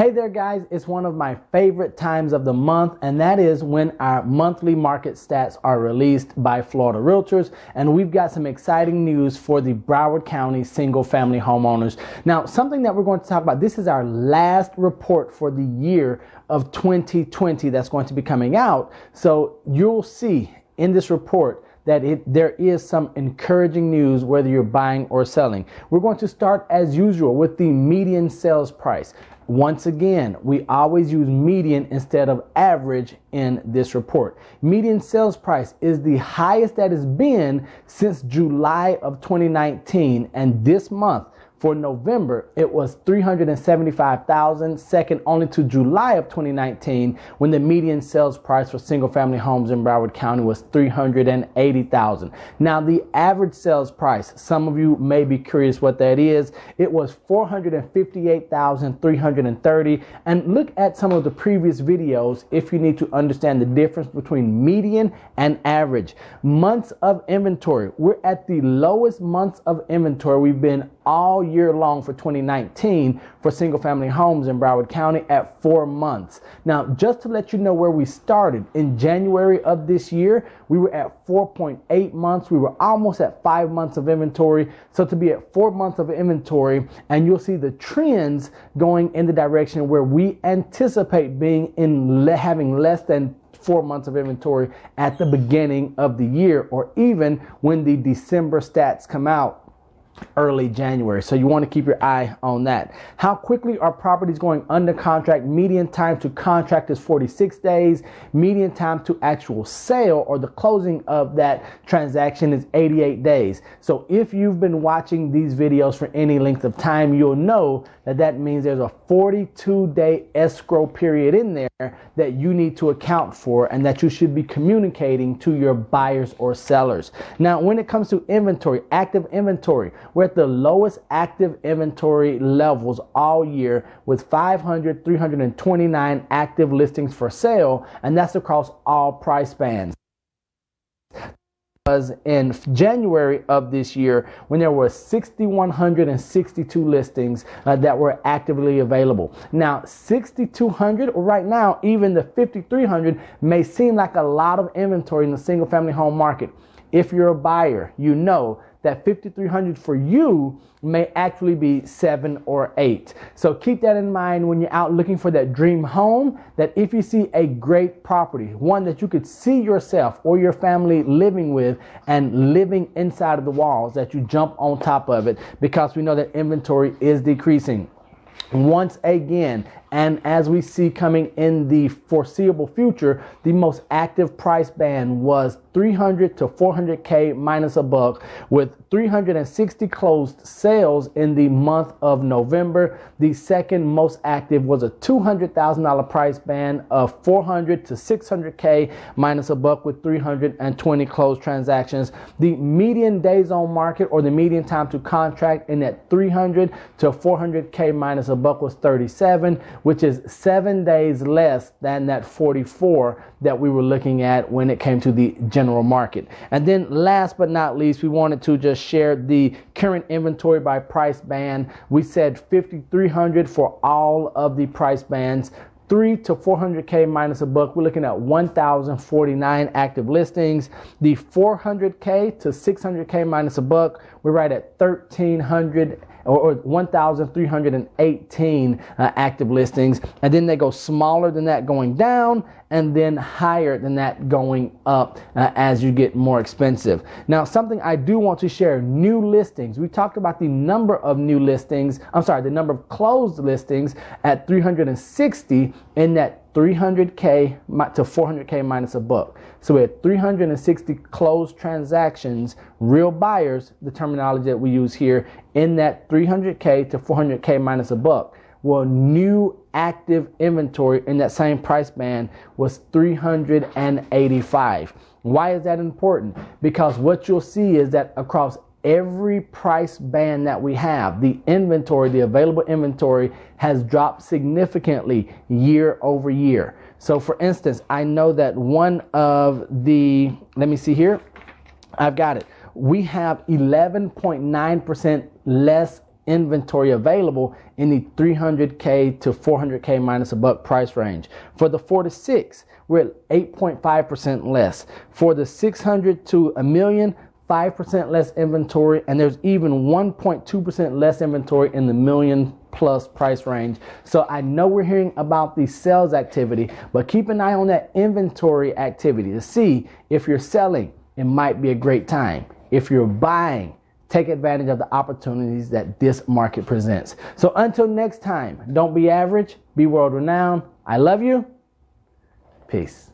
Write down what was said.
Hey there guys, it's one of my favorite times of the month, and that is when our monthly market stats are released by Florida Realtors, and we've got some exciting news for the Broward County single family homeowners. Now, something that we're going to talk about, this is our last report for the year of 2020 that's going to be coming out. So you'll see in this report that there is some encouraging news whether you're buying or selling. We're going to start as usual with the median sales price. Once again, we always use median instead of average in this report. Median sales price is the highest that it's been since July of 2019, and this month for November, it was $375,000, second only to July of 2019, when the median sales price for single-family homes in Broward County was $380,000. Now, the average sales price, some of you may be curious what that is. It was $458,330. And look at some of the previous videos if you need to understand the difference between median and average. Months of inventory. We're at the lowest months of inventory we've been all year long for 2019 for single family homes in Broward County at 4 months. Now, just to let you know where we started, in January of this year, we were at 4.8 months. We were almost at 5 months of inventory. So to be at 4 months of inventory, and you'll see the trends going in the direction where we anticipate being having less than 4 months of inventory at the beginning of the year, or even when the December stats come out early January. So you want to keep your eye on that. How quickly are properties going under contract? Median time to contract is 46 days. Median time to actual sale or the closing of that transaction is 88 days. So if you've been watching these videos for any length of time, you'll know that that means there's a 42-day escrow period in there that you need to account for and that you should be communicating to your buyers or sellers. Now, when it comes to inventory, active inventory, we're at the lowest active inventory levels all year with 329 active listings for sale, and that's across all price bands. Was in January of this year when there were 6,162 listings that were actively available. Now, 6,200 right now, even the 5,300 may seem like a lot of inventory in the single family home market. If you're a buyer, you know that 5,300 for you may actually be 7 or 8. So keep that in mind when you're out looking for that dream home, that if you see a great property, one that you could see yourself or your family living with and living inside of the walls, that you jump on top of it, because we know that inventory is decreasing. Once again, and as we see coming in the foreseeable future, the most active price band was 300 to 400K minus a buck, with 360 closed sales in the month of November. The second most active was a $200,000 price band of 400 to 600K minus a buck, with 320 closed transactions. The median days on market, or the median time to contract, in that 300 to 400K minus a buck was 37, which is 7 days less than that 44 that we were looking at when it came to the general market. And then last but not least, we wanted to just share the current inventory by price band. We said 5,300 for all of the price bands. 3 to 400K minus a buck, we're looking at 1,049 active listings. The 400K to 600K minus a buck, we're right at 1,300 or 1,318 active listings. And then they go smaller than that going down, and then higher than that going up as you get more expensive. Now, something I do want to share, new listings. We talked about the number of new listings, the number of closed listings at 360 in that 300K to 400K minus a buck. So we had 360 closed transactions, real buyers, the terminology that we use here, in that 300K to 400K minus a buck. Well, new active inventory in that same price band was 385. Why is that important? Because what you'll see is that across every price band that we have, the inventory, the available inventory, has dropped significantly year over year. So for instance, I know that one of the, let me see here, I've got it. We have 11.9% less inventory available in the 300K to 400K minus a buck price range. For the 4 to 6, we're at 8.5% less. For the 600 to a million, 5% less inventory, and there's even 1.2% less inventory in the million plus price range. So I know we're hearing about the sales activity, but keep an eye on that inventory activity to see if you're selling. It might be a great time. If you're buying, take advantage of the opportunities that this market presents. So until next time, don't be average, be world renowned. I love you. Peace.